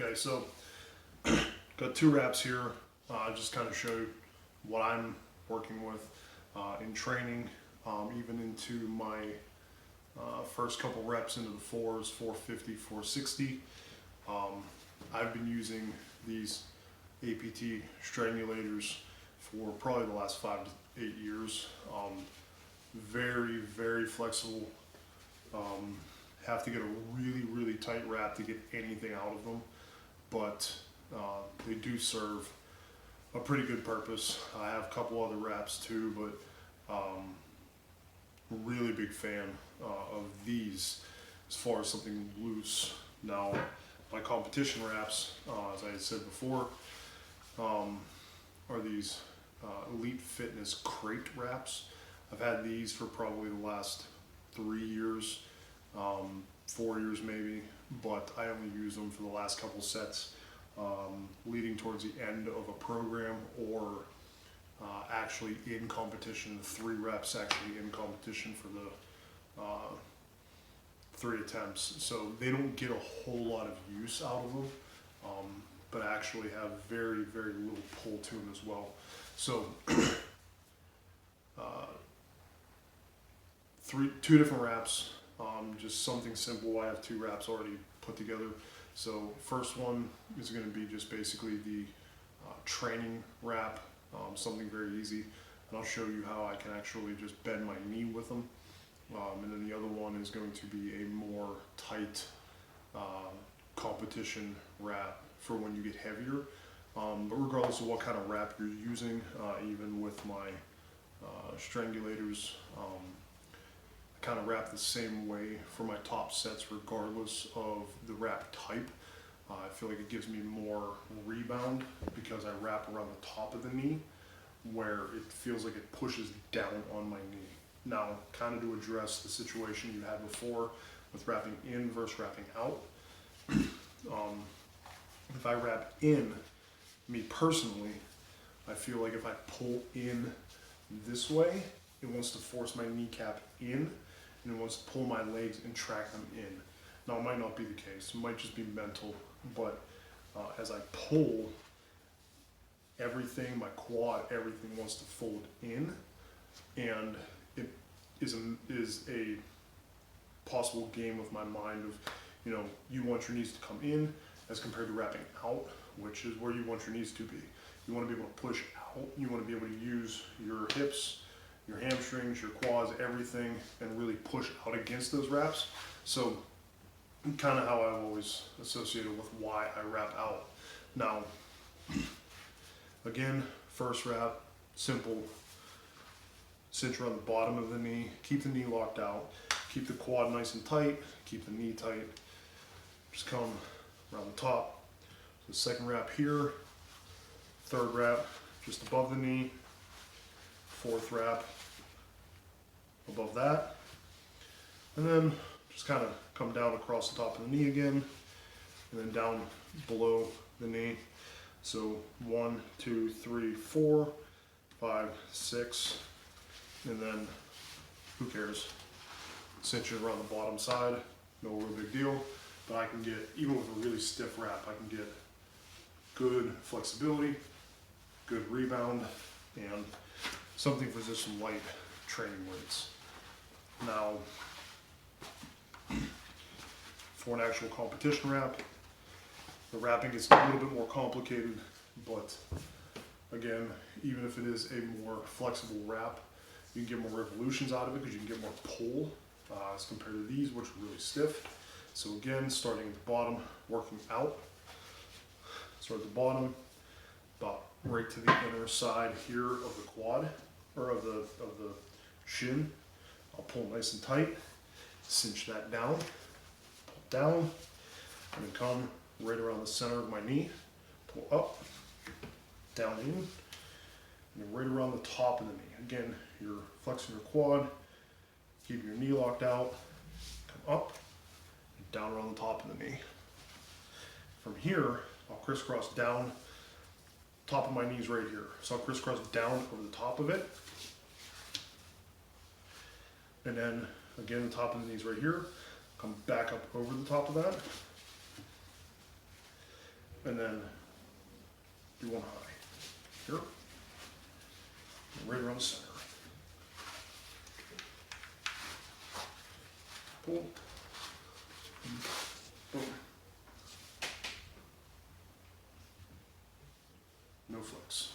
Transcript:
Okay, so got 2 wraps here. Just kind of show you what I'm working with in training, even into my first couple reps into the fours, 450, 460. I've been using these APT strangulators for probably the last 5 to 8 years. Very, very flexible. Have to get a really, really tight wrap to get anything out of them, but they do serve a pretty good purpose. I have a couple other wraps too, but really big fan of these as far as something loose. Now, my competition wraps, as I had said before, are these Elite Fitness crate wraps. I've had these for probably the last 3 years, 4 years maybe, but I only use them for the last couple sets leading towards the end of a program or actually in competition, 3 reps actually in competition for the 3 attempts. So they don't get a whole lot of use out of them, but actually have very, very little pull to them as well. So 2 different wraps, just something simple. I have 2 wraps already put together. So first one is going to be just basically the training wrap, something very easy, and I'll show you how I can actually just bend my knee with them. And then the other one is going to be a more tight competition wrap for when you get heavier. But regardless of what kind of wrap you're using, even with my strangulators, I kind of wrap the same way for my top sets regardless of the wrap type. I feel like it gives me more rebound because I wrap around the top of the knee where it feels like it pushes down on my knee. Now, kind of to address the situation you had before with wrapping in versus wrapping out, if I wrap in, me personally, I feel like if I pull in this way, it wants to force my kneecap in, and it wants to pull my legs and track them in. Now, it might not be the case. It might just be mental, but as I pull, everything, my quad, everything wants to fold in, and it is a possible game with my mind of, you want your knees to come in as compared to wrapping out, which is where you want your knees to be. You want to be able to push out. You want to be able to use your hips, your hamstrings, your quads, everything, and really push out against those wraps. So kind of how I've always associated with why I wrap out. Now, again, first wrap, simple. Cinch around the bottom of the knee, keep the knee locked out, keep the quad nice and tight, keep the knee tight. Just come around the top. So second wrap here, third wrap just above the knee, fourth wrap above that, and then just kind of come down across the top of the knee again, and then down below the knee. So 1, 2, 3, 4, 5, 6, and then who cares? Cinch it around the bottom side, no real big deal. But I can get, even with a really stiff wrap, I can get good flexibility, good rebound, and something for just some light training weights. Now, for an actual competition wrap, the wrapping is a little bit more complicated, but again, even if it is a more flexible wrap, you can get more revolutions out of it because you can get more pull as compared to these, which are really stiff. So again, starting at the bottom, working out. Start at the bottom, about right to the inner side here of the quad, or of the shin. I'll pull nice and tight, cinch that down, pull down, and then come right around the center of my knee, pull up, down in, and then right around the top of the knee. Again, you're flexing your quad, keep your knee locked out, come up, and down around the top of the knee. From here, I'll crisscross down, top of my knees right here. So I'll crisscross down over the top of it. And then again, the top of the knees right here, come back up over the top of that. and then do one high. Here. And right around the center. Pull. Boom. No flex.